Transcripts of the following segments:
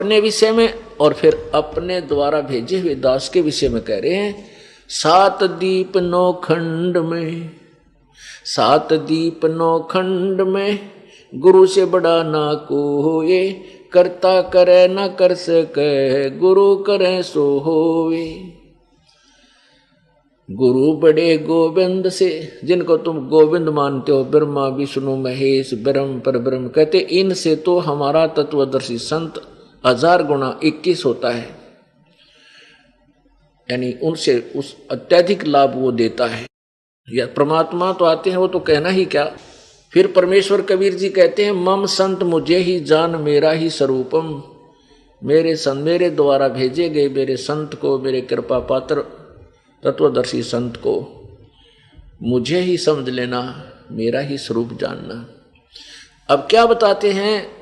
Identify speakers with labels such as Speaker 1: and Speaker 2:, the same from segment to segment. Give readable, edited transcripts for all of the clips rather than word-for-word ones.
Speaker 1: अपने विषय में और फिर अपने द्वारा भेजे हुए दास के विषय में कह रहे हैं। सात दीप नौ खंड में, सात दीप नौ खंड में, गुरु से बड़ा ना कोई, करता करे न कर सके, गुरु करे सो होवे। गुरु बड़े गोविंद से, जिनको तुम गोविंद मानते हो, ब्रह्मा विष्णु महेश ब्रह्म पर ब्रह्म कहते, इनसे तो हमारा तत्वदर्शी संत 1000 गुना 21 होता है, यानी उनसे उस अत्यधिक लाभ वो देता है। या परमात्मा तो आते हैं, वो तो कहना ही क्या। फिर परमेश्वर कबीर जी कहते हैं, मम संत मुझे ही जान मेरा ही स्वरूपम, मेरे संत, मेरे द्वारा भेजे गए मेरे संत को, मेरे कृपा पात्र तत्वदर्शी संत को मुझे ही समझ लेना, मेरा ही स्वरूप जानना। अब क्या बताते हैं,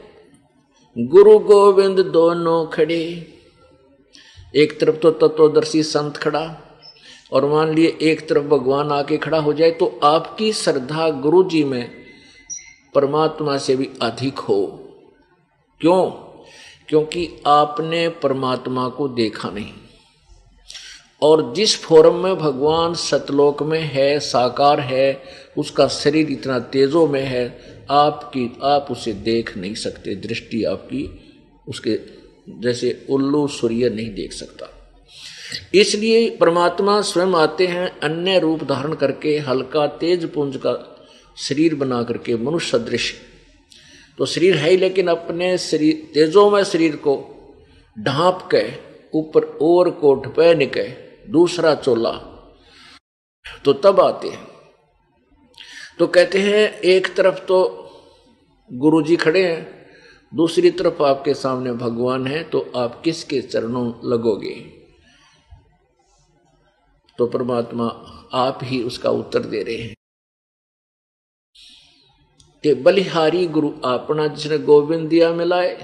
Speaker 1: गुरु गोविंद दोनों खड़े, एक तरफ तो तत्वदर्शी संत खड़ा, और मान लिए एक तरफ भगवान आके खड़ा हो जाए, तो आपकी श्रद्धा गुरु जी में परमात्मा से भी अधिक हो। क्यों? क्योंकि आपने परमात्मा को देखा नहीं, और जिस फॉर्म में भगवान सतलोक में है, साकार है, उसका शरीर इतना तेजो में है, आप उसे देख नहीं सकते। दृष्टि आपकी उसके जैसे उल्लू सूर्य नहीं देख सकता। इसलिए परमात्मा स्वयं आते हैं अन्य रूप धारण करके, हल्का तेज पुंज का शरीर बना करके, मनुष्य सदृश। तो शरीर है ही, लेकिन अपने शरीर तेजोमय शरीर को ढांप के ऊपर और कोट पहन के दूसरा चोला, तो तब आते हैं। तो कहते हैं एक तरफ तो गुरु जी खड़े हैं, दूसरी तरफ आपके सामने भगवान है, तो आप किसके चरणों लगोगे? तो परमात्मा आप ही उसका उत्तर दे रहे हैं कि बलिहारी गुरु आपना, जिसने गोविंद दिया मिलाए,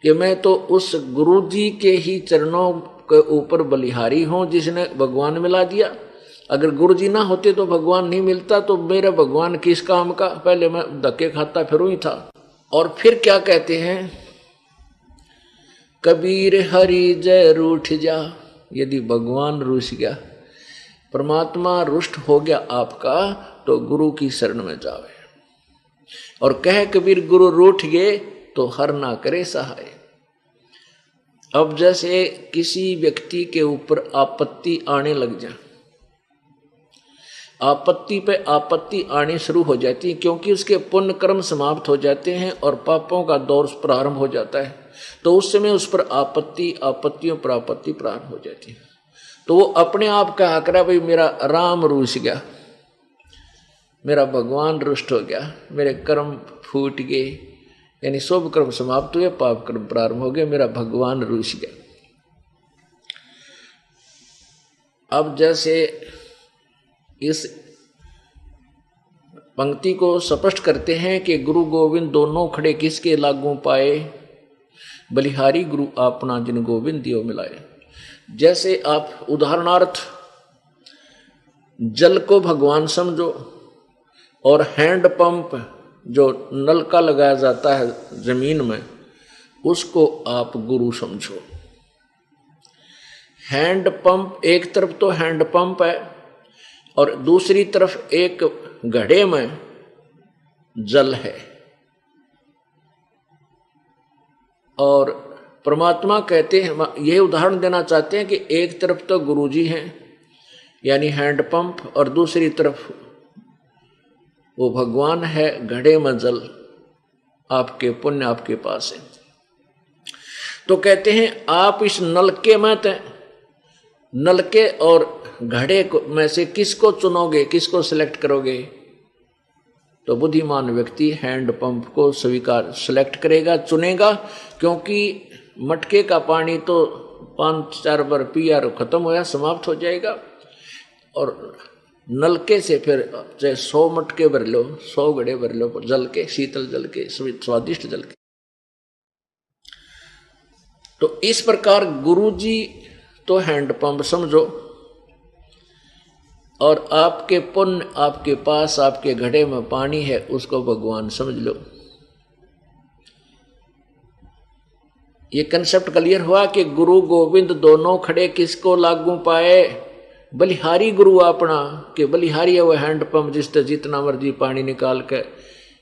Speaker 1: कि मैं तो उस गुरु जी के ही चरणों के ऊपर बलिहारी हूं, जिसने भगवान मिला दिया। अगर गुरु जी ना होते तो भगवान नहीं मिलता, तो मेरा भगवान किस काम का? पहले मैं धक्के खाता फिरूं ही था। और फिर क्या कहते हैं, कबीर हरि जय रूठ जा। यदि भगवान रूठ गया, परमात्मा रुष्ट हो गया आपका, तो गुरु की शरण में जावे। और कहे कबीर गुरु रूठ गए तो हर ना करे सहाय। अब जैसे किसी व्यक्ति के ऊपर आपत्ति आने लग जाए, आपत्ति पे आपत्ति आनी शुरू हो जाती है, क्योंकि उसके पुण्य कर्म समाप्त हो जाते हैं और पापों का दौर प्रारंभ हो जाता है। तो उस समय उस पर आपत्तियों पर आपत्ति प्रारंभ हो जाती है। तो वो अपने आप कहा करे, भाई मेरा राम रूठ गया, मेरा भगवान रुष्ट हो गया, मेरे कर्म फूट गए, यानी शुभ कर्म समाप्त हुए, पाप कर्म प्रारंभ हो गए, मेरा भगवान रूठ गया। अब जैसे इस पंक्ति को स्पष्ट करते हैं कि गुरु गोविंद दोनों खड़े किसके लागू पाए, बलिहारी गुरु आपना, जिन गोविंद दियो मिलाए। जैसे आप उदाहरणार्थ जल को भगवान समझो, और हैंड पंप जो नल का लगाया जाता है जमीन में, उसको आप गुरु समझो। हैंड पंप, एक तरफ तो हैंड पंप है और दूसरी तरफ एक घड़े में जल है। और परमात्मा कहते हैं, यह उदाहरण देना चाहते हैं कि एक तरफ तो गुरु जी हैं, यानी हैंड पंप, और दूसरी तरफ वो भगवान है, घड़े में जल, आपके पुण्य आपके पास है। तो कहते हैं आप इस नलके में थे, नलके और घड़े में से किसको चुनोगे, किसको सिलेक्ट करोगे? तो बुद्धिमान व्यक्ति हैंड पंप को स्वीकार सिलेक्ट करेगा, चुनेगा, क्योंकि मटके का पानी तो 5-4 बार पिया खत्म होया, समाप्त हो जाएगा। और नलके से फिर चाहे 100 मटके भर लो, 100 घड़े भर लो जल के, शीतल जल के, स्वादिष्ट जल के। तो इस प्रकार गुरु जी तो हैंड पंप समझो, और आपके पुण्य आपके पास, आपके घड़े में पानी है, उसको भगवान समझ लो। ये कंसेप्ट क्लियर हुआ कि गुरु गोविंद दोनों खड़े किसको लागू पाए? बलिहारी गुरु अपना, कि बलिहारी है वो हैंडपंप जिससे जितना मर्जी पानी निकाल के,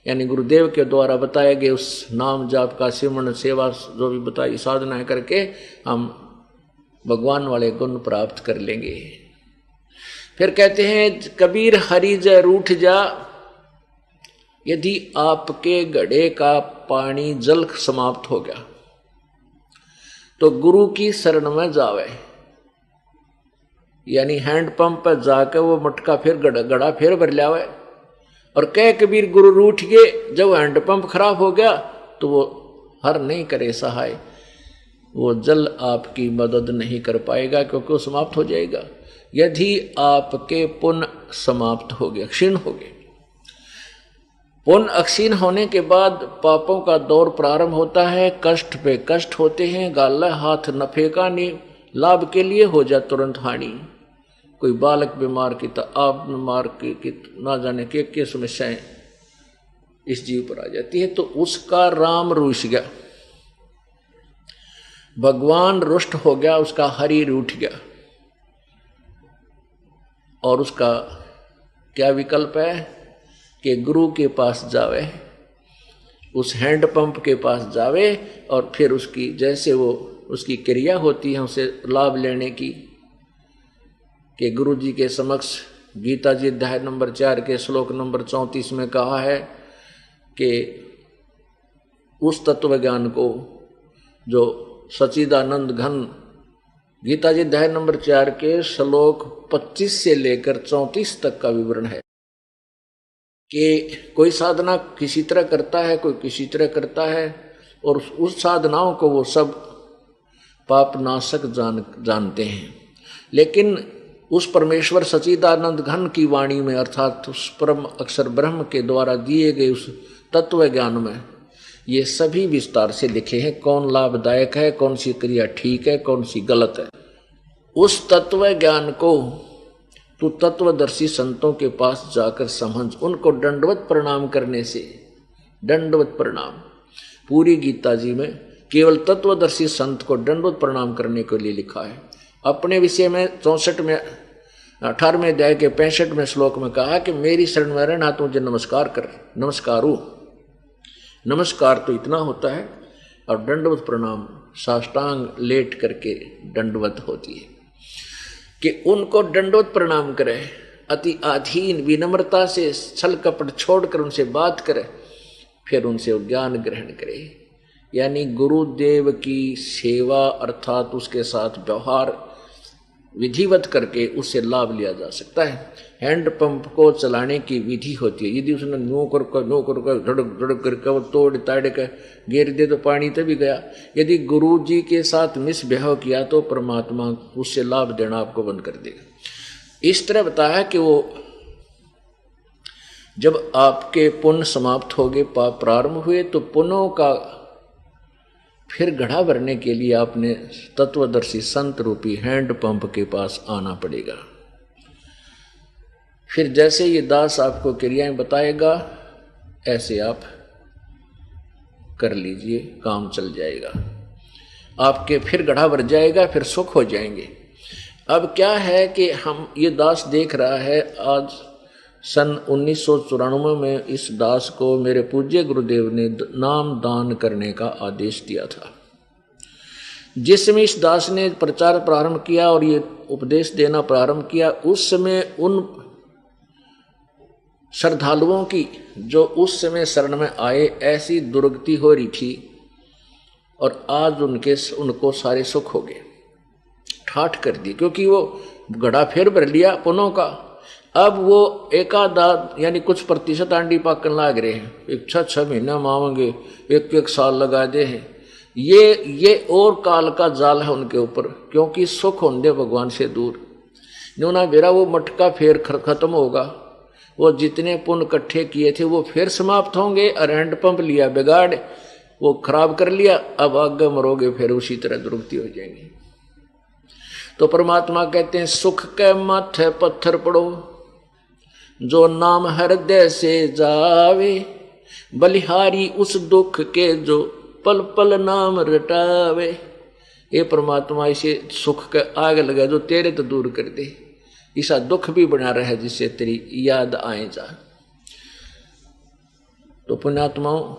Speaker 1: यानी गुरुदेव के द्वारा बताए गए उस नाम जाप का सिमरन सेवा जो भी बताई साधनाएं करके हम भगवान वाले गुण प्राप्त कर लेंगे। फिर कहते हैं कबीर हरि जय रूठ जा, यदि आपके घड़े का पानी जल समाप्त हो गया तो गुरु की शरण में जावे, यानी हैंडपंप पर जाकर वो मटका फिर गड़ा फिर भर लियावे। और कह कबीर गुरु रूठ गए, जब हैंडपंप खराब हो गया तो वो हर नहीं करे सहाय, वो जल आपकी मदद नहीं कर पाएगा क्योंकि वो समाप्त हो जाएगा। यदि आपके पुण्य समाप्त हो गए, क्षीण हो गए, पुण्य अक्षीण होने के बाद पापों का दौर प्रारंभ होता है, कष्ट पे कष्ट होते हैं, गाला हाथ न फेंका नहीं, लाभ के लिए हो जा तुरंत हानि। कोई बालक बीमार की तो आप बीमार की ना जाने के समस्याएं इस जीव पर आ जाती है, तो उसका राम रूठ गया, भगवान रुष्ट हो गया, उसका हरि रूठ गया। और उसका क्या विकल्प है कि गुरु के पास जावे, उस हैंडपंप के पास जावे और फिर उसकी जैसे वो उसकी क्रिया होती है उसे लाभ लेने की, कि गुरु जी के समक्ष गीता जी अध्याय नंबर 4 के श्लोक नंबर 34 में कहा है कि उस तत्व ज्ञान को जो सच्चिदानंद घन, गीता जी अध्याय नंबर 4 के श्लोक 25 से लेकर 34 तक का विवरण है कि कोई साधना किसी तरह करता है, कोई किसी तरह करता है, और उस साधनाओं को वो सब पाप नाशक जानते हैं। लेकिन उस परमेश्वर सच्चिदानंद घन की वाणी में, अर्थात उस परम अक्षर ब्रह्म के द्वारा दिए गए उस तत्व ज्ञान में ये सभी विस्तार से लिखे हैं, कौन लाभदायक है, कौन सी क्रिया ठीक है, कौन सी गलत है। उस तत्व ज्ञान को तू तत्वदर्शी संतों के पास जाकर समझ, उनको दंडवत प्रणाम करने से, दंडवत प्रणाम पूरी गीता जी में केवल तत्वदर्शी संत को दंडवत प्रणाम करने के लिए लिखा है। अपने विषय में 64 में 18वें अध्याय के 65वें श्लोक में कहा कि मेरी शरण में रहना, तुझे नमस्कार कर, नमस्कारू, नमस्कार तो इतना होता है, और दंडवत प्रणाम साष्टांग लेट करके दंडवत होती है कि उनको दंडवत प्रणाम करे, अति अधीन विनम्रता से छल कपट छोड़कर उनसे बात करे, फिर उनसे ज्ञान ग्रहण करे। यानी गुरुदेव की सेवा अर्थात उसके साथ व्यवहार विधिवत करके उससे लाभ लिया जा सकता है। हैंडपंप को चलाने की विधि होती है, यदि उसने नो कर धड़क धड़क करके वो तोड़ ताड़ कर गिर दे तो पानी तभी गया। यदि गुरु जी के साथ मिसबिहेव किया तो परमात्मा उससे लाभ देना आपको बंद कर देगा। इस तरह बताया कि वो जब आपके पुण्य समाप्त हो गए, पाप प्रारंभ हुए, तो पुण्यों का फिर घड़ा भरने के लिए आपने तत्वदर्शी संत रूपी हैंडपंप के पास आना पड़ेगा। फिर जैसे ये दास आपको क्रियाएं बताएगा ऐसे आप कर लीजिए, काम चल जाएगा, आपके फिर घड़ा भर जाएगा, फिर सुख हो जाएंगे। अब क्या है कि हम ये दास देख रहा है, आज सन 1994 में इस दास को मेरे पूज्य गुरुदेव ने नाम दान करने का आदेश दिया था। जिस समय इस दास ने प्रचार प्रारंभ किया और ये उपदेश देना प्रारंभ किया, उस समय उन श्रद्धालुओं की जो उस समय शरण में आए ऐसी दुर्गति हो रही थी, और आज उनको सारे सुख हो गए, ठाठ कर दी, क्योंकि वो घड़ा फिर भर लिया पुनों का। अब वो एकाधा यानी कुछ प्रतिशत आंडी पाकन लाग रहे हैं, एक 6 महीना मांगेंगे, एक साल लगा दे हैं। ये और काल का जाल है उनके ऊपर, क्योंकि सुख होंगे भगवान से दूर। न्यूना बेरा वो मटका फिर खत्म होगा, वो जितने पुण्य इकट्ठे किए थे वो फिर समाप्त होंगे, और हैंडपंप लिया बिगाड़, वो खराब कर लिया, अब आगे मरोगे फिर उसी तरह दुर्गति हो जाएंगे। तो परमात्मा कहते हैं सुख के माथे पत्थर पड़ो, जो नाम हृदय से जावे, बलिहारी उस दुख के जो पल पल नाम रटावे। ये परमात्मा इसे सुख के आग लगा जो तेरे तो दूर कर दे, ऐसा दुख भी बना रहे जिससे तेरी याद आए जा। तो पुण्यात्माओं,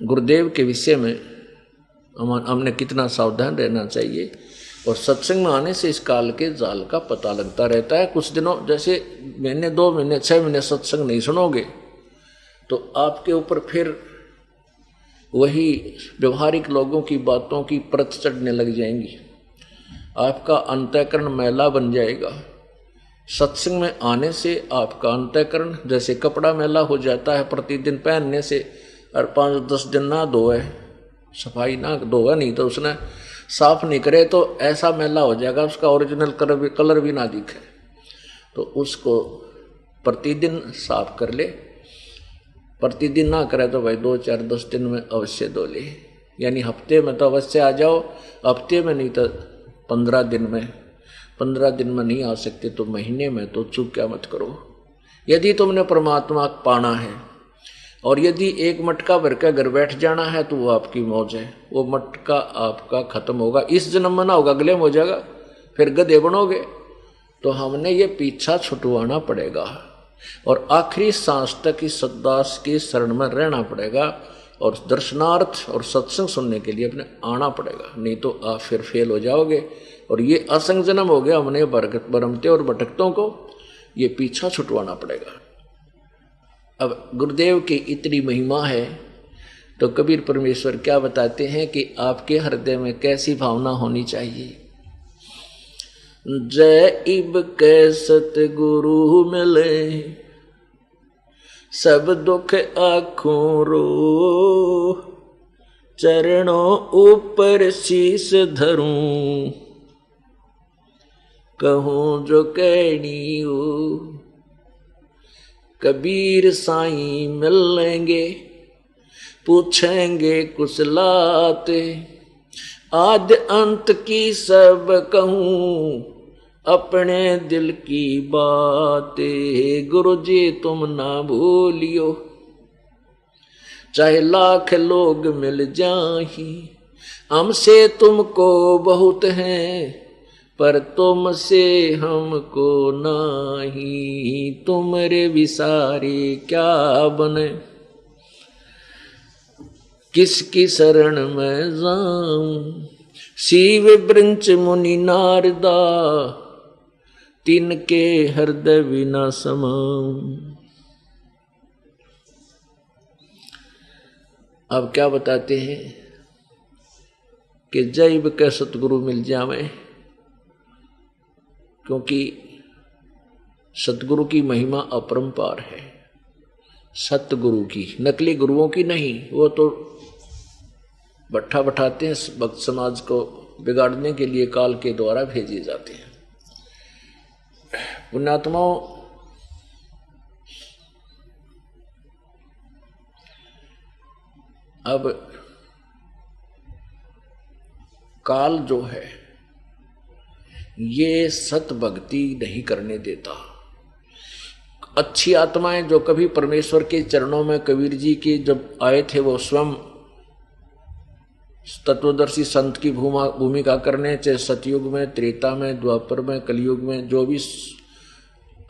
Speaker 1: गुरुदेव के विषय में हमने कितना सावधान रहना चाहिए। और सत्संग में आने से इस काल के जाल का पता लगता रहता है। कुछ दिनों जैसे महीने 2 महीने 6 महीने सत्संग नहीं सुनोगे तो आपके ऊपर फिर वही व्यवहारिक लोगों की बातों की परत चढ़ने लग जाएंगी, आपका अंतःकरण मैला बन जाएगा। सत्संग में आने से आपका अंतःकरण जैसे कपड़ा मैला हो जाता है प्रतिदिन पहनने से, और 5-10 दिन ना धोए, सफाई ना धोए नहीं तो उसने साफ नहीं करे तो ऐसा मैला हो जाएगा उसका ओरिजिनल कलर भी ना दिखे। तो उसको प्रतिदिन साफ कर ले, प्रतिदिन ना करे तो भाई 2-4-10 दिन में अवश्य धो ले। यानी हफ्ते में तो अवश्य आ जाओ, हफ्ते में नहीं तो 15 दिन में, 15 दिन में नहीं आ सकते तो महीने में तो चूक क्या मत करो। यदि तुमने परमात्मा पाना है और यदि एक मटका भर के घर बैठ जाना है तो वो आपकी मौज है, वो मटका आपका खत्म होगा, इस जन्म में ना होगा, अगले में हो जाएगा, फिर गधे बनोगे। तो हमने ये पीछा छुटवाना पड़ेगा और आखिरी सांस तक इस सद्दास की शरण में रहना पड़ेगा और दर्शनार्थ और सत्संग सुनने के लिए अपने आना पड़ेगा, नहीं तो आप फिर फेल हो जाओगे। और ये असंग जन्म हो गया, हमने बरमते और भटकतों को ये पीछा छुटवाना पड़ेगा। अब गुरुदेव की इतनी महिमा है तो कबीर परमेश्वर क्या बताते हैं कि आपके हृदय में कैसी भावना होनी चाहिए। जय इब कै सतगुरु मिले, सब दुख आँखों रो, चरणों ऊपर शीस धरूं, कहूं जो कहनी हो। कबीर साईं मिलेंगे, पूछेंगे कुशलाते, आद अंत की सब कहूं, अपने दिल की बातें। गुरु जी तुम ना भूलियो, चाहे लाख लोग मिल जाही, हमसे तुमको बहुत है, पर तुमसे हमको नाही। तुमरे विसारे क्या बने, किसकी शरण में जाऊं। शिव ब्रंच मुनि नारदा, तिनके हृदय विना समाऊं। अब क्या बताते हैं कि जैब के सतगुरु मिल जावे, क्योंकि सतगुरु की महिमा अपरंपार है। सतगुरु की, नकली गुरुओं की नहीं, वो तो बट्ठा बैठाते हैं, भक्त समाज को बिगाड़ने के लिए काल के द्वारा भेजे जाते हैं। पुण्यात्माओं, अब काल जो है ये सत भक्ति नहीं करने देता। अच्छी आत्माएं जो कभी परमेश्वर के चरणों में कबीर जी के जब आए थे, वो स्वयं तत्वदर्शी संत की भूमिका करने, चाहे सतयुग में, त्रेता में, द्वापर में, कलयुग में, जो भी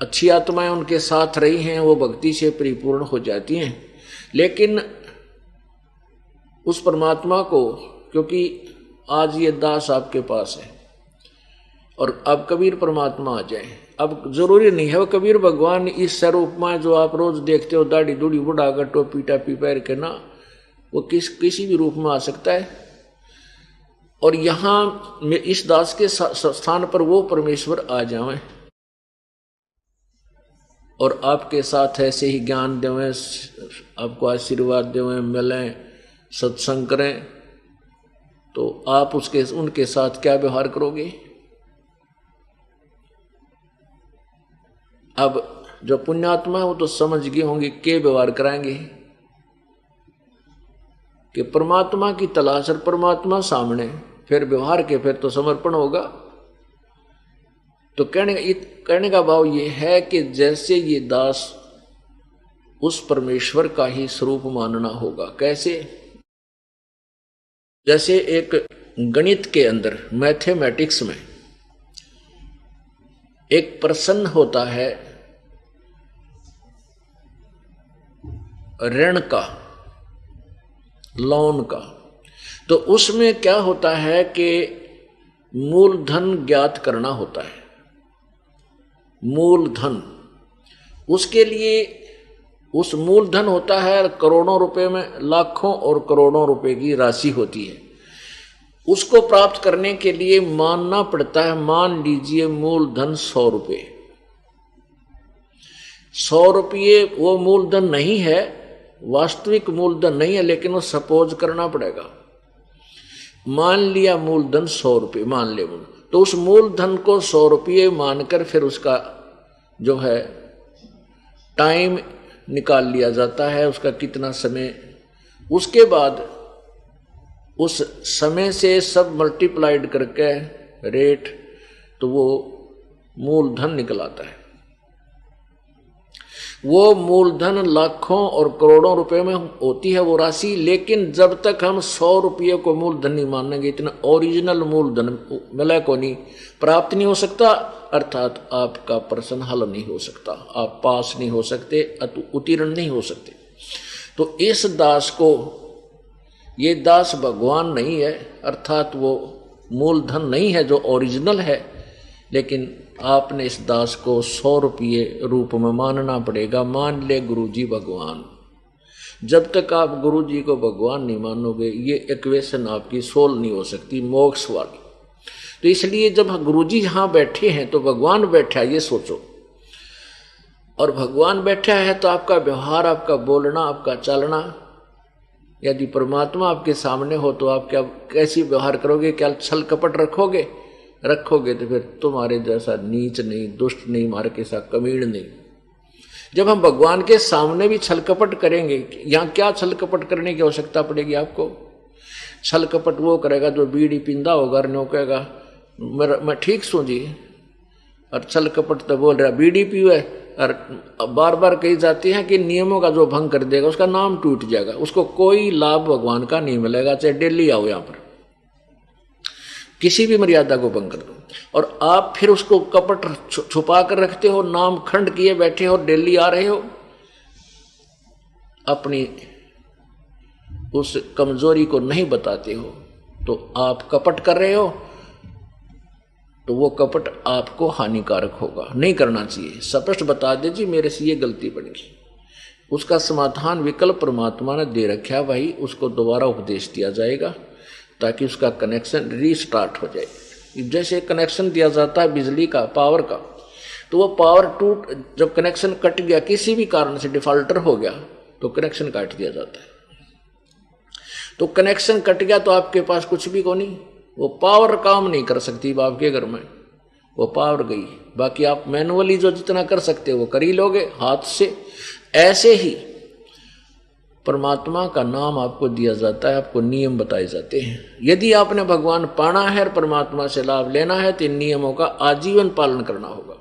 Speaker 1: अच्छी आत्माएं उनके साथ रही हैं वो भक्ति से परिपूर्ण हो जाती हैं। लेकिन उस परमात्मा को, क्योंकि आज ये दास आपके पास है और अब कबीर परमात्मा आ जाए, अब जरूरी नहीं है वो कबीर भगवान इस स्वरूप में जो आप रोज देखते हो, दाढ़ी दूढ़ी बुढ़ाकर टोपी टापी पैर के ना, वो किसी भी रूप में आ सकता है। और यहाँ इस दास के स्थान पर वो परमेश्वर आ जाए और आपके साथ ऐसे ही ज्ञान देवें, आपको आशीर्वाद देवें, मिलें, सत्संग करें, तो आप उनके साथ क्या व्यवहार करोगे। अब जो पुण्यात्मा है वो तो समझ गए होंगे के व्यवहार कराएंगे कि परमात्मा की तलाश और परमात्मा सामने, फिर व्यवहार के फिर तो समर्पण होगा। तो कहने का भाव ये है कि जैसे ये दास उस परमेश्वर का ही स्वरूप मानना होगा। कैसे? जैसे एक गणित के अंदर, मैथमेटिक्स में एक प्रश्न होता है ऋण का, लोन का, तो उसमें क्या होता है कि मूलधन ज्ञात करना होता है। मूलधन, उसके लिए उस मूलधन होता है करोड़ों रुपए में, लाखों और करोड़ों रुपए की राशि होती है। उसको प्राप्त करने के लिए मानना पड़ता है, मान लीजिए मूलधन 100 रुपये। 100 रुपये वो मूलधन नहीं है, वास्तविक मूलधन नहीं है, लेकिन वो सपोज करना पड़ेगा। मान लिया मूलधन 100 रुपये, मान ले, तो उस मूलधन को 100 रुपये मानकर फिर उसका जो है टाइम निकाल लिया जाता है, उसका कितना समय, उसके बाद उस समय से सब मल्टीप्लाइड करके रेट, तो वो मूलधन निकल आता है। वो मूलधन लाखों और करोड़ों रुपए में होती है वो राशि, लेकिन जब तक हम 100 रुपये को मूलधन नहीं मानेंगे, इतना ओरिजिनल मूलधन मिला को नहीं, प्राप्त नहीं हो सकता, अर्थात आपका प्रश्न हल नहीं हो सकता, आप पास नहीं हो सकते, उत्तीर्ण नहीं हो सकते। तो इस दास को, ये दास भगवान नहीं है, अर्थात वो मूलधन नहीं है जो ओरिजिनल है, लेकिन आपने इस दास को 100 रुपये रूप में मानना पड़ेगा। मान ले गुरुजी भगवान, जब तक आप गुरुजी को भगवान नहीं मानोगे, ये इक्वेशन आपकी सोल्व नहीं हो सकती, मोक्ष वाली। तो इसलिए जब गुरुजी यहाँ बैठे हैं तो भगवान बैठा है, ये सोचो, और भगवान बैठा है तो आपका व्यवहार, आपका बोलना, आपका चलना, यदि परमात्मा आपके सामने हो तो आप क्या, कैसी व्यवहार करोगे? क्या छल कपट रखोगे? तो फिर तुम्हारे जैसा नीच नहीं, दुष्ट नहीं, मारे के साथ कमीण नहीं। जब हम भगवान के सामने भी छल कपट करेंगे, यहाँ क्या छल कपट करने की आवश्यकता पड़ेगी आपको? छल कपट वो करेगा जो बीड़ी पिंदा होगा और नो कहेगा मैं ठीक सू जी, और छल कपट तो बोल रहा बीड़ी पीवे, और बार बार कही जाती है कि नियमों का जो भंग कर देगा उसका नाम टूट जाएगा, उसको कोई लाभ भगवान का नहीं मिलेगा, चाहे डेली आओ यहाँ पर, किसी भी मर्यादा को भंग कर दो। और आप फिर उसको कपट छुपा कर रखते हो, नाम खंड किए बैठे हो, डेली आ रहे हो, अपनी उस कमजोरी को नहीं बताते हो, तो आप कपट कर रहे हो, तो वो कपट आपको हानिकारक होगा, नहीं करना चाहिए। स्पष्ट बता दे जी मेरे से ये गलती बन गई, उसका समाधान विकल्प परमात्मा ने दे रखा है भाई, उसको दोबारा उपदेश दिया जाएगा ताकि उसका कनेक्शन रीस्टार्ट हो जाए। जैसे कनेक्शन दिया जाता है बिजली का, पावर का, तो वो पावर जब कनेक्शन कट गया, किसी भी कारण से डिफॉल्टर हो गया, तो कनेक्शन काट दिया जाता है। तो कनेक्शन कट गया तो आपके पास कुछ भी को नहीं, वो पावर काम नहीं कर सकती आपके घर में, वो पावर गई। बाकी आप मैनुअली जो जितना कर सकते हो वो कर ही लोगे हाथ से। ऐसे ही परमात्मा का नाम आपको दिया जाता है, आपको नियम बताए जाते हैं। यदि आपने भगवान पाना है और परमात्मा से लाभ लेना है तो इन नियमों का आजीवन पालन करना होगा।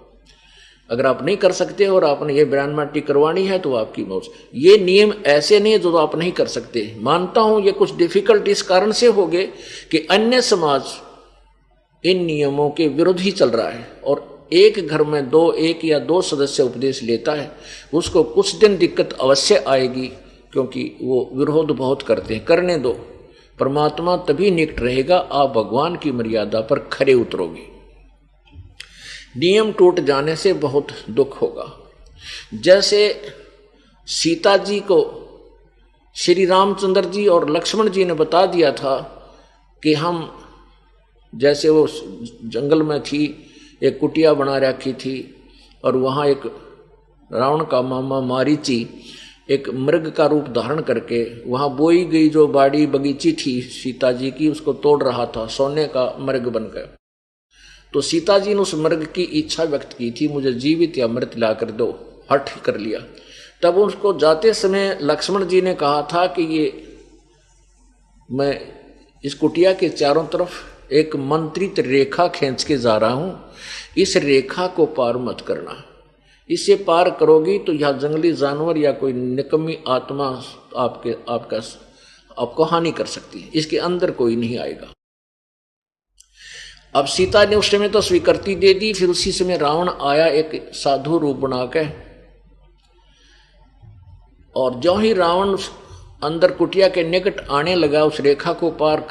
Speaker 1: अगर आप नहीं कर सकते और आपने ये बयान माटी करवानी है तो आपकी मौज। ये नियम ऐसे नहीं जो आप नहीं कर सकते। मानता हूं ये कुछ डिफिकल्ट इस कारण से हो गए कि अन्य समाज इन नियमों के विरुद्ध ही चल रहा है, और एक घर में एक या दो सदस्य उपदेश लेता है, उसको कुछ दिन दिक्कत अवश्य आएगी, क्योंकि वो विरोध बहुत करते हैं। करने दो, परमात्मा तभी निकट रहेगा आप भगवान की मर्यादा पर खरे उतरोगे। नियम टूट जाने से बहुत दुख होगा। जैसे सीता जी को श्री रामचंद्र जी और लक्ष्मण जी ने बता दिया था कि हम, जैसे वो जंगल में थी, एक कुटिया बना रखी थी, और वहाँ एक रावण का मामा मारीची एक मृग का रूप धारण करके वहाँ बोई गई जो बाड़ी बगीची थी सीता जी की, उसको तोड़ रहा था, सोने का मृग बन गया। तो सीता जी ने उस मृग की इच्छा व्यक्त की थी, मुझे जीवित या मृत ला कर दो, हठ कर लिया। तब उसको जाते समय लक्ष्मण जी ने कहा था कि ये मैं इस कुटिया के चारों तरफ एक मंत्रित रेखा खींच के जा रहा हूं, इस रेखा को पार मत करना। इसे पार करोगी तो यह जंगली जानवर या कोई निकम्मी आत्मा आपको हानि कर सकती है, इसके अंदर कोई नहीं आएगा। अब सीता ने उस समय तो स्वीकृति दे दी। फिर उसी समय रावण आया एक साधु रूप बना के, और जो ही रावण अंदर कुटिया के निकट आने लगा, उस रेखा को पार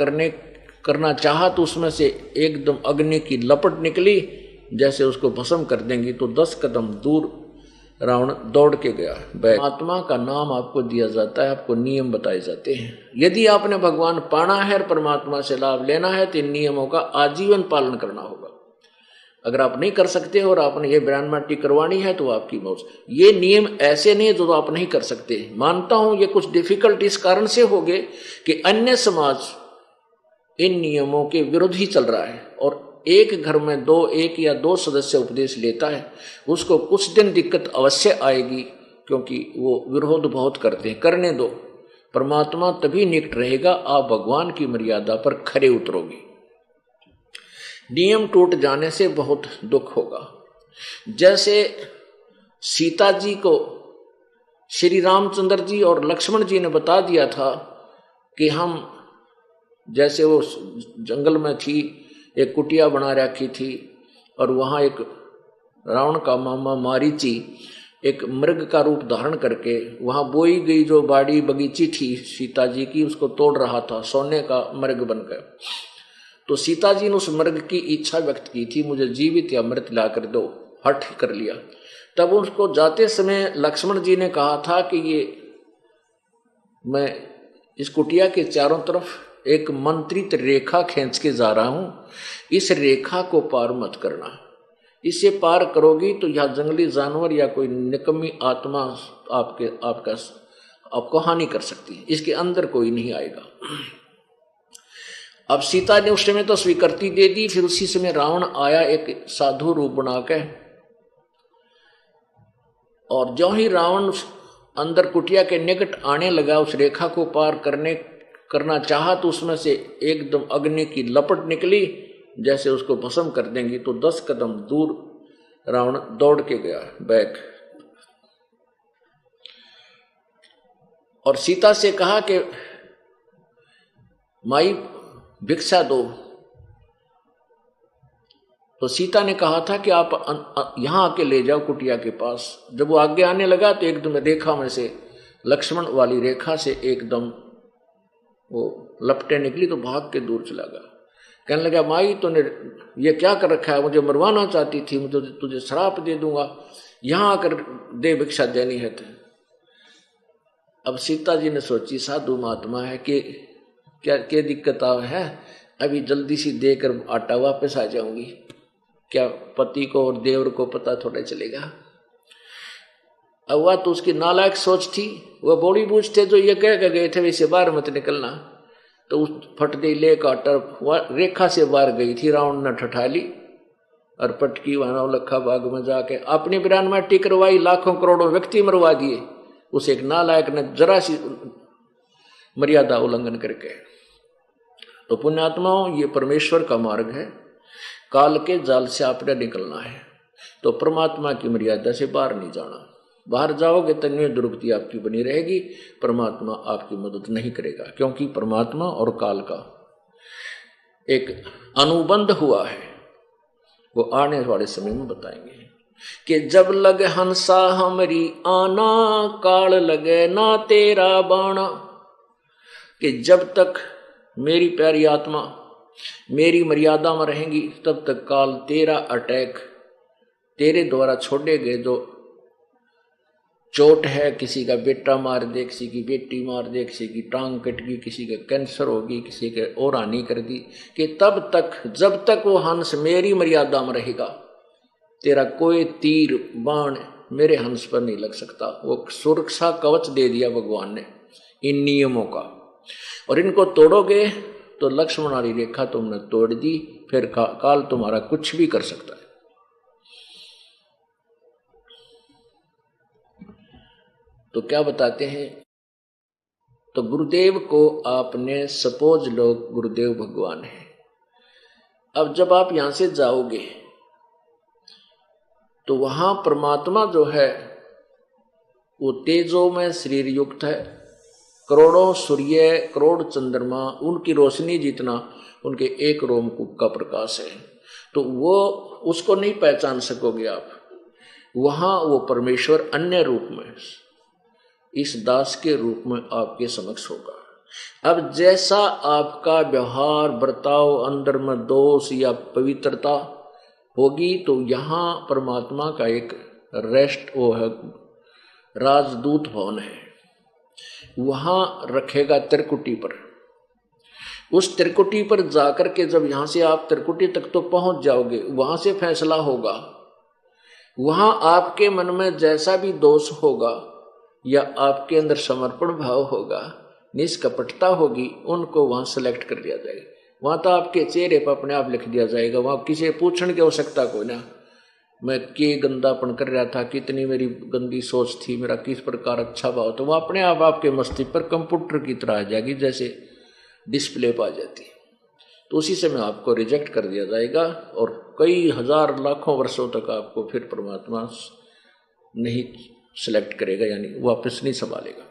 Speaker 1: करना चाहा, तो उसमें से एकदम अग्नि की लपट निकली, जैसे उसको भस्म कर देंगी। तो 10 कदम दूर रावण दौड़ के गया। परमात्मा का नाम आपको दिया जाता है, आपको नियम बताए जाते हैं। यदि आपने भगवान पाना है और परमात्मा से लाभ लेना है तो इन नियमों का आजीवन पालन करना होगा। अगर आप नहीं कर सकते और आपने ये ब्राह्मणी करवानी है तो आपकी मौज। ये नियम ऐसे नहीं जो आप नहीं कर सकते। मानता हूं ये कुछ डिफिकल्ट इस कारण से हो गए कि अन्य समाज इन नियमों के विरुद्ध ही चल रहा है, और एक घर में एक या दो सदस्य उपदेश लेता है, उसको कुछ दिन दिक्कत अवश्य आएगी, क्योंकि वो विरोध बहुत करते हैं। करने दो, परमात्मा तभी निकट रहेगा आप भगवान की मर्यादा पर खरे उतरोगे। नियम टूट जाने से बहुत दुख होगा। जैसे सीता जी को श्री रामचंद्र जी और लक्ष्मण जी ने बता दिया था कि हम, जैसे वो जंगल में थी, एक कुटिया बना रखी थी, और वहाँ एक रावण का मामा मारीची एक मृग का रूप धारण करके वहाँ बोई गई जो बाड़ी बगीची थी सीता जी की, उसको तोड़ रहा था, सोने का मृग बन गया। तो सीता जी ने उस मृग की इच्छा व्यक्त की थी, मुझे जीवित या मृत ला कर दो, हठ कर लिया। तब उसको जाते समय लक्ष्मण जी ने कहा था कि ये मैं इस कुटिया के चारों तरफ एक मंत्रित रेखा खींच के जा रहा हूं, इस रेखा को पार मत करना। इसे पार करोगी तो यह जंगली जानवर या कोई निकम्मी आत्मा आपको हानि कर सकती है, इसके अंदर कोई नहीं आएगा। अब सीता ने उस समय तो स्वीकृति दे दी। फिर उसी समय रावण आया एक साधु रूप बना के, और जो ही रावण अंदर कुटिया के निकट आने लगा, उस रेखा को पार करना चाहा, तो उसमें से एकदम अग्नि की लपट निकली, जैसे उसको भस्म कर देंगी। तो 10 कदम दूर रावण दौड़ के गया बैक, और सीता से कहा कि माई भिक्षा दो। तो सीता ने कहा था कि आप यहां आके ले जाओ कुटिया के पास। जब वो आगे आने लगा तो एकदम रेखा में से, लक्ष्मण वाली रेखा से एकदम वो लपटें निकली, तो भाग के दूर चला गया। कहने लगा, माई तूने ये क्या कर रखा है, मुझे मरवाना चाहती थी, मुझे तुझे श्राप दे दूंगा, यहां आकर दे भिक्षा देनी है तो। अब सीता जी ने सोची साधु महात्मा है कि क्या दिक्कत है, अभी जल्दी सी देकर आटा वापस आ जाऊंगी, क्या पति को और देवर को पता थोड़ा चलेगा। अब वह तो उसकी नालायक सोच थी। वह बॉडी बूझ थे जो ये कह गए थे वैसे बाहर मत निकलना, तो उस फट दे ले काटर रेखा से बाहर गई थी। रावण ने ठठा ली और पटकी वहां लखा बाग में जाके अपनी ब्राह्मणी करवाई, लाखों करोड़ों व्यक्ति मरवा दिए। उस एक नालायक ने जरा सी मर्यादा उल्लंघन करके। तो पुण्यात्माओं, ये परमेश्वर का मार्ग है, काल के जाल से आपने निकलना है, तो परमात्मा की मर्यादा से बाहर नहीं जाना। बाहर जाओगे तन्मय दुर्गति आपकी बनी रहेगी, परमात्मा आपकी मदद नहीं करेगा, क्योंकि परमात्मा और काल का एक अनुबंध हुआ है। वो आने वाले समय में बताएंगे कि जब लगे हंसा हमरी आना, काल लगे ना तेरा बाणा। कि जब तक मेरी प्यारी आत्मा मेरी मर्यादा में रहेंगी, तब तक काल तेरा अटैक, तेरे द्वारा छोड़े गए जो चोट है, किसी का बेटा मार दे, किसी की बेटी मार दे, किसी की टांग कट गई, किसी का कैंसर होगी, किसी के और हानि कर दी, कि तब तक जब तक वो हंस मेरी मर्यादा में रहेगा, तेरा कोई तीर बाण मेरे हंस पर नहीं लग सकता। वो सुरक्षा कवच दे दिया भगवान ने इन नियमों का। और इनको तोड़ोगे तो लक्ष्मण वाली रेखा तुमने तोड़ दी, फिर काल तुम्हारा कुछ भी कर सकता है। तो क्या बताते हैं, तो गुरुदेव को आपने सपोज लो गुरुदेव भगवान है। अब जब आप यहां से जाओगे तो वहां परमात्मा जो है वो तेजो में शरीर युक्त है, करोड़ों सूर्य करोड़ चंद्रमा उनकी रोशनी जितना उनके एक रोमकूप का प्रकाश है। तो वो उसको नहीं पहचान सकोगे आप। वहां वो परमेश्वर अन्य रूप में इस दास के रूप में आपके समक्ष होगा। अब जैसा आपका व्यवहार बर्ताव अंदर में दोष या पवित्रता होगी तो यहाँ परमात्मा का एक रेस्ट वो है, राजदूत भवन है, वहां रखेगा त्रिकुटी पर। उस त्रिकुटी पर जाकर के जब यहां से आप त्रिकुटी तक तो पहुंच जाओगे, वहां से फैसला होगा। वहां आपके मन में जैसा भी दोष होगा या आपके अंदर समर्पण भाव होगा, निष्कपटता होगी, उनको वहां सेलेक्ट कर दिया जाएगा। वहां तो आपके चेहरे पर अपने आप लिख दिया जाएगा। वहां किसी पूछने की आवश्यकता कोई ना, मैं के गंदापन कर रहा था, कितनी मेरी गंदी सोच थी, मेरा किस प्रकार अच्छा भाव, तो वह अपने आप आपके मस्तिष्क पर कंप्यूटर की तरह आ जाएगी, जैसे डिस्प्ले पर आ जाती है। तो उसी समय आपको रिजेक्ट कर दिया जाएगा और कई हजार लाखों वर्षों तक आपको फिर परमात्मा नहीं सिलेक्ट करेगा, यानी वापस नहीं संभालेगा।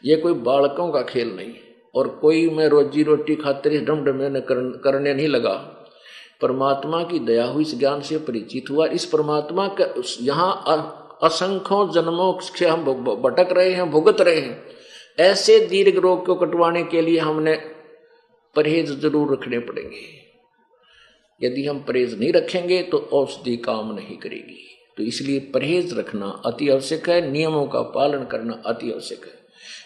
Speaker 1: ये कोई बालकों का खेल नहीं, और कोई मैं रोजी रोटी खातिर ढमढमे करने नहीं लगा। परमात्मा की दया हुई, इस ज्ञान से परिचित हुआ। इस परमात्मा का यहाँ असंख्यों जन्मों से हम भटक रहे हैं, भुगत रहे हैं। ऐसे दीर्घ रोग को कटवाने के लिए हमने परहेज जरूर रखने पड़ेंगे। यदि हम परहेज नहीं रखेंगे तो औषधि काम नहीं करेगी। तो इसलिए परहेज रखना अति आवश्यक है, नियमों का पालन करना अति आवश्यक है।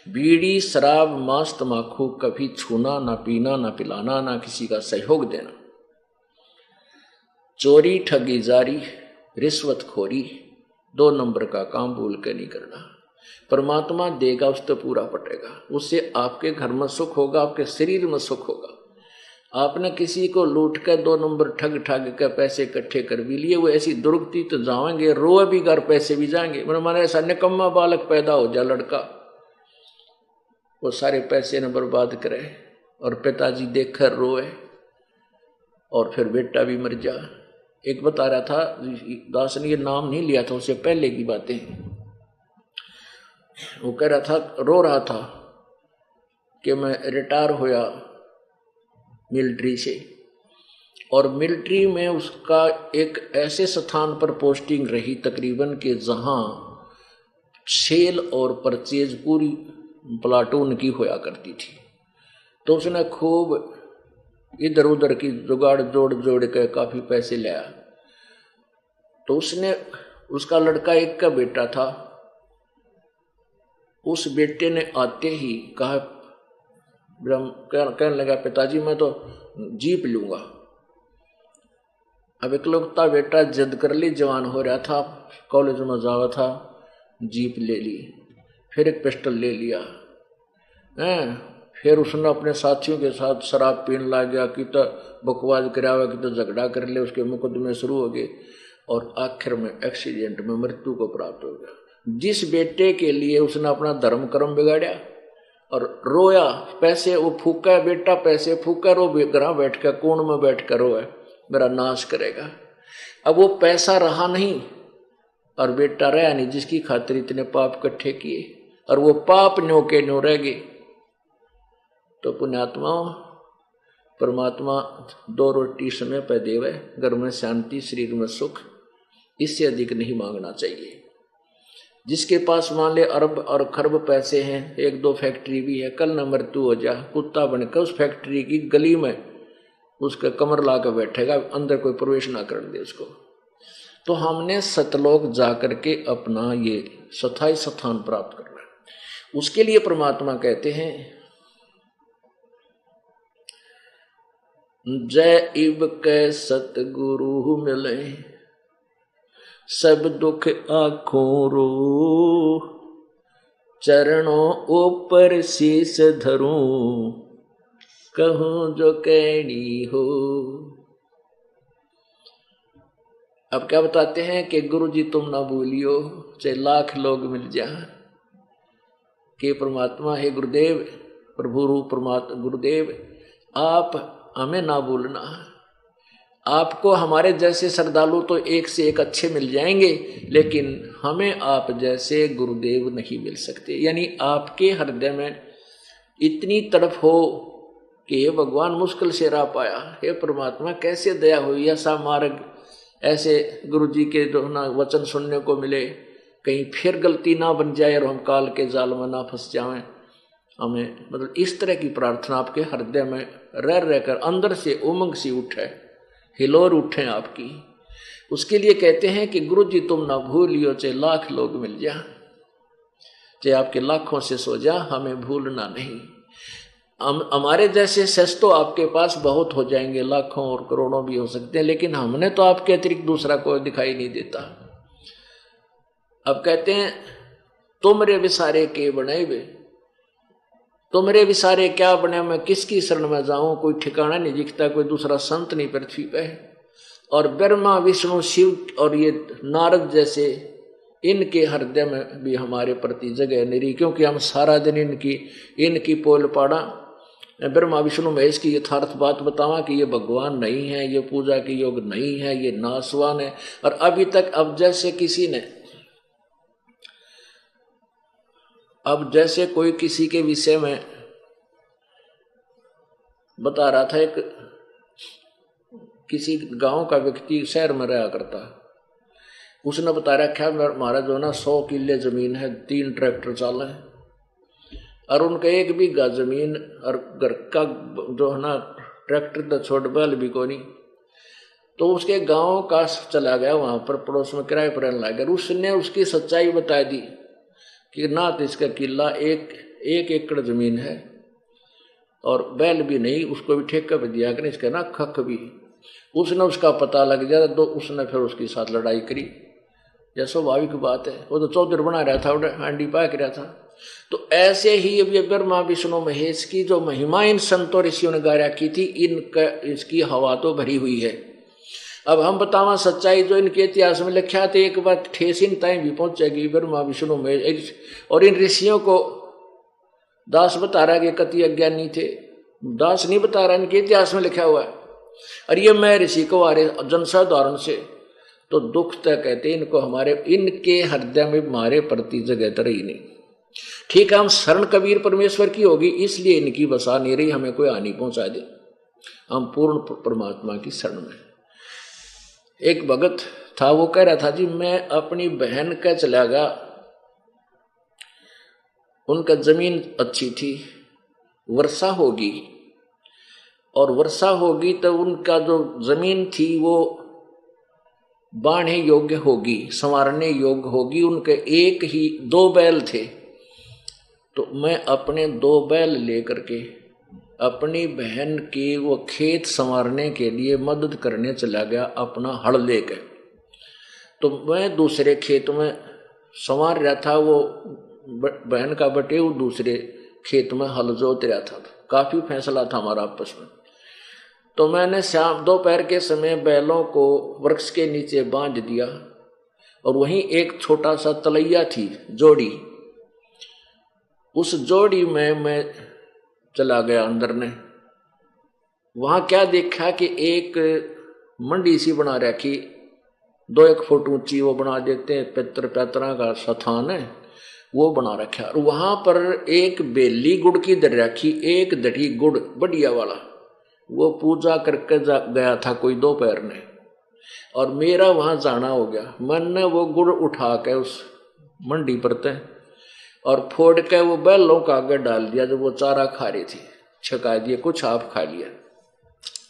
Speaker 1: बीड़ी शराब मांस तमाकू कभी छूना, ना पीना, ना पिलाना, ना किसी का सहयोग देना। चोरी ठगी जारी रिश्वतखोरी 2 नंबर का काम भूल के नहीं करना। परमात्मा देगा उस तो पूरा पटेगा, उससे आपके घर में सुख होगा, आपके शरीर में सुख होगा। आपने किसी को लूट कर 2 नंबर ठग के पैसे इकट्ठे कर भी लिए, वो ऐसी दुर्गति तो जाएंगे, रोए भी घर, पैसे भी जाएंगे। मैंने ऐसा निकम्मा बालक पैदा हो जा लड़का, वो सारे पैसे न बर्बाद करे और पिताजी देख कर रोए और फिर बेटा भी मर जा। एक बता रहा था दास ने, ये नाम नहीं लिया था, उससे पहले की बातें। वो कह रहा था, रो रहा था कि मैं रिटायर होया मिलिट्री से, और मिलिट्री में उसका एक ऐसे स्थान पर पोस्टिंग रही तकरीबन कि जहां सेल और परचेज पूरी प्लाटून की होया करती थी। तो उसने खूब इधर उधर की जुगाड़ जोड़ के काफी पैसे लाया। तो उसका लड़का एक का बेटा था, उस बेटे ने आते ही कहा, कहने लगा पिताजी मैं तो जीप लूंगा। अब इकलौता बेटा जिद कर ली, जवान हो रहा था, कॉलेज में जावा था, जीप ले ली, फिर एक पिस्टल ले लिया फिर उसने अपने साथियों के साथ शराब पीने लग गया, कि तो बकवास करावा, कि तो झगड़ा कर ले, उसके मुकदमे शुरू हो गए और आखिर में एक्सीडेंट में मृत्यु को प्राप्त हो गया। जिस बेटे के लिए उसने अपना धर्म कर्म बिगाड़ा और रोया, पैसे वो फूका, बेटा पैसे फूका, रो घर बैठ कर कोण में बैठ कर रोए, मेरा नाश करेगा। अब वो पैसा रहा नहीं और बेटा रहा नहीं, जिसकी खातिर इतने पाप इकट्ठे किए, और वो पाप न्यो के न्यो रह गए। तो पुण्यात्मा परमात्मा 2 रोटी समय पर देवे, घर में शांति, शरीर में सुख, इससे अधिक नहीं मांगना चाहिए। जिसके पास मान ले अरब और खरब पैसे हैं, 1-2 फैक्ट्री भी है, कल न मृत्यु हो जा, कुत्ता बनकर उस फैक्ट्री की गली में उसका कमर ला कर बैठेगा, अंदर कोई प्रवेश ना कर दे उसको। तो हमने सतलोक जाकर के अपना ये स्थायी स्थान प्राप्त करना है। उसके लिए परमात्मा कहते हैं, जय इब के सतगुरु मिले, सब दुख आँखों रो, चरणों ऊपर शीस धरूं, कहूं जो कहनी हो। अब क्या बताते हैं कि गुरु जी तुम ना भूलियो, चाहे लाख लोग मिल जाए, कि परमात्मा है गुरुदेव, प्रभु रूप परमात्मा गुरुदेव, आप हमें ना भूलना। आपको हमारे जैसे श्रद्धालु तो एक से एक अच्छे मिल जाएंगे, लेकिन हमें आप जैसे गुरुदेव नहीं मिल सकते। यानी आपके हृदय में इतनी तड़प हो कि हे भगवान मुश्किल से रह पाया, हे परमात्मा कैसे दया हुई, ऐसा मार्ग ऐसे गुरु जी के जो ना वचन सुनने को मिले, कहीं फिर गलती ना बन जाए और हम काल के जाल में ना फंस जाएं। हमें मतलब इस तरह की प्रार्थना आपके हृदय में रह रहकर अंदर से उमंग सी उठे, हिलोर उठे आपकी। उसके लिए कहते हैं कि गुरु जी तुम ना भूलियो, चाहे लाख लोग मिल जा, चाहे आपके लाखों से सो जा, हमें भूलना नहीं। हमारे जैसे सच तो आपके पास बहुत हो जाएंगे, लाखों और करोड़ों भी हो सकते हैं, लेकिन हमने तो आपके अतिरिक्त दूसरा कोई दिखाई नहीं देता। अब कहते हैं तुमरे विसारे के बने वे, तुमरे विसारे क्या बने, मैं किसकी शरण में जाऊं, कोई ठिकाना नहीं दिखता, कोई दूसरा संत नहीं पृथ्वी पे। और ब्रह्मा विष्णु शिव और ये नारद जैसे इनके हृदय में भी हमारे प्रति जगह नहीं रही, क्योंकि हम सारा दिन इनकी पोल पाड़ा ब्रह्मा विष्णु महेश की यथार्थ बात बतावा कि ये भगवान नहीं है, ये पूजा के योग नहीं है, ये नासवान है। और अभी तक अब जैसे कोई किसी के विषय में बता रहा था, एक किसी गांव का व्यक्ति शहर में रहा करता, उसने बता रखा हमारा जो ना 100 किले जमीन है, 3 ट्रैक्टर चाल है, और उनका 1 बीघा जमीन और घर का जो है ना ट्रैक्टर तो छोड़ बैल भी को नहीं। तो उसके गांव का चला गया, वहां पर पड़ोस में किराए पर रहने लगा। उसने उसकी सच्चाई बता दी कि ना तो इसका किला 1 एकड़ जमीन है और बैल भी नहीं, उसको भी ठेका पे दिया कि इसका ना खख भी। उसने उसका पता लग गया तो उसने फिर उसके साथ लड़ाई करी। यह स्वाभाविक बात है, वो तो चौधरी बना रहा था, हांडी पाक रहा था। तो ऐसे ही अब ये ब्रह्मा विष्णु महेश की जो महिमा इन संतों ऋषियों ने गाया की थी, इसकी हवा तो भरी हुई है। अब हम बतावा सच्चाई जो इनके इतिहास में लिखा था, एक बार ठेस इन टाइम भी पहुंचेगी ब्रह्मा विष्णु महेश। और इन ऋषियों को दास बता रहा है कि कति अज्ञानी थे, दास नहीं बता रहा, इनके इतिहास में लिखा हुआ है। और ये मैं ऋषि को आ रहे जनसाधारण से तो दुख तक कहते इनको हमारे इनके हृदय में हमारे प्रति जगह तो रही नहीं। ठीक है, हम शरण कबीर परमेश्वर की होगी, इसलिए इनकी बसा नहीं रही, हमें कोई हानि पहुंचा दे, हम पूर्ण परमात्मा की शरण में। एक भगत था, वो कह रहा था जी मैं अपनी बहन का चला गया, उनका जमीन अच्छी थी, वर्षा होगी और वर्षा होगी तो उनका जो जमीन थी वो बाढ़े योग्य होगी, संवारने योग्य होगी। उनके 2 बैल थे, तो मैं अपने 2 बैल लेकर के अपनी बहन के वो खेत संवारने के लिए मदद करने चला गया अपना हल लेकर। तो मैं दूसरे खेत में संवार रहा था, वो बहन का बटेऊ दूसरे खेत में हल जोत रहा था। काफी फैसला था हमारा आपस में। तो मैंने शाम दोपहर के समय बैलों को वृक्ष के नीचे बांध दिया और वहीं एक छोटा सा तलैया थी जोड़ी, उस जोड़ी में मैं चला गया अंदर ने। वहां क्या देखा कि एक मंडी सी बना रखी, 2-1 फुट ऊंची, वो बना देते हैं पैतरा का स्थान है, वो बना रखा। और वहां पर एक बेली गुड़ की दर रखी, एक दठी गुड़ बढ़िया वाला, वो पूजा करके गया था कोई दोपहर ने, और मेरा वहां जाना हो गया। मैंने वो गुड़ उठा के उस मंडी पर तय और फोड़ के वो बैलों का आगे डाल दिया, जो वो चारा खा रही थी, छका दिए, कुछ आप खा लिया।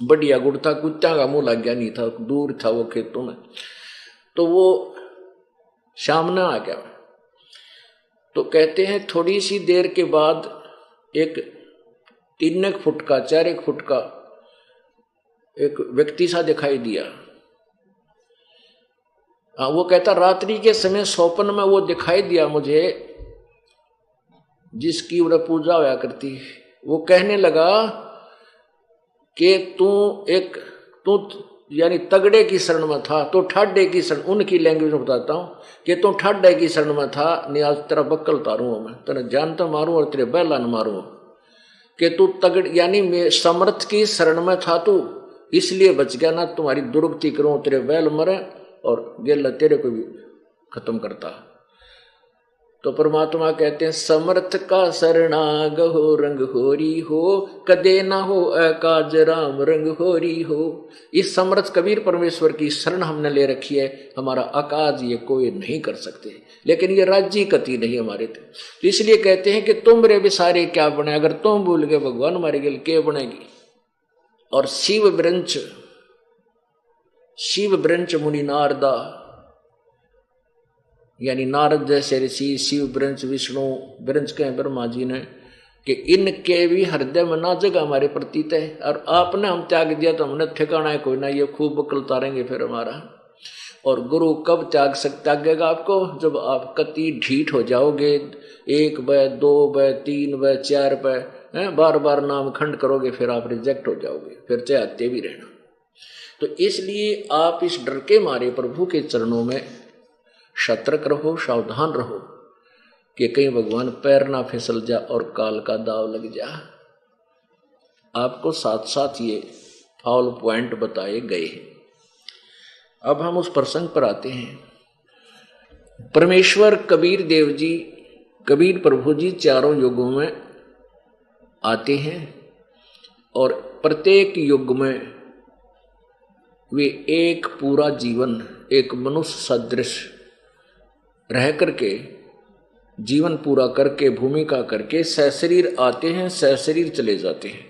Speaker 1: बढ़िया गुड़ था, कुत्ता का मुंह लग गया नहीं था, दूर था वो खेतों में। तो वो सामने आ गया। तो कहते हैं थोड़ी सी देर के बाद एक 3 फुट का 4 फुट का एक व्यक्ति सा दिखाई दिया। वो कहता रात्रि के समय स्वप्न में वो दिखाई दिया मुझे, जिसकी उन्हें पूजा होया करती। वो कहने लगा कि तू यानी तगड़े की शरण में था, तो ठाडे की शरण, उनकी लैंग्वेज में बताता हूं कि तू ठाडे की शरण में था, नहीं आज तेरा बक्कल तारूंगा मैं, तेरा जान तो मारूं और तेरे बैला न मारूंगा। कि तू तगड़ यानी समर्थ की शरण में था तू, इसलिए बच गया ना, तुम्हारी दुर्गति करूं तेरे बैल मरे और गेला तेरे को भी खत्म करता। तो परमात्मा कहते हैं समर्थ का शरणाग हो रंग होरी हो, कदे ना हो अकाज राम रंग होरी हो। इस समर्थ कबीर परमेश्वर की शरण हमने ले रखी है, हमारा अकाज ये कोई नहीं कर सकते, लेकिन ये राज्य कति नहीं हमारे थे। तो इसलिए कहते हैं कि तुम रे बिसारे क्या बने, अगर तुम भूल गए भगवान मारे गए के बनेगी। और शिव ब्रंच मुनि नारदा, यानी नारद जैसे ऋषि, शिव ब्रंच विष्णु ब्रंच कहे ब्रह्मा जी ने, कि इनके भी हृदय में ना जगह हमारे प्रतीत है, और आपने हम त्याग दिया तो हमने ठिकाना है कोई ना, ये खूब बकल उतारेंगे फिर हमारा। और गुरु कब त्यागेगा आपको, जब आप कति ढीठ हो जाओगे, 1 बाय 2 बाय 3 बाय 4 बाय बार बार नाम खंड करोगे, फिर आप रिजेक्ट हो जाओगे, फिर चाहते भी रहना। तो इसलिए आप इस डर के मारे प्रभु के चरणों में सतर्क रहो, सावधान रहो कि कहीं भगवान पैर ना फिसल जा और काल का दाव लग जा। आपको साथ साथ ये फाउल पॉइंट बताए गए। अब हम उस प्रसंग पर आते हैं। परमेश्वर कबीर देव जी, कबीर प्रभु जी चारों युगों में आते हैं और प्रत्येक युग में वे एक पूरा जीवन एक मनुष्य सदृश रह करके, जीवन पूरा करके, भूमिका करके सशरीर आते हैं, सशरीर चले जाते हैं।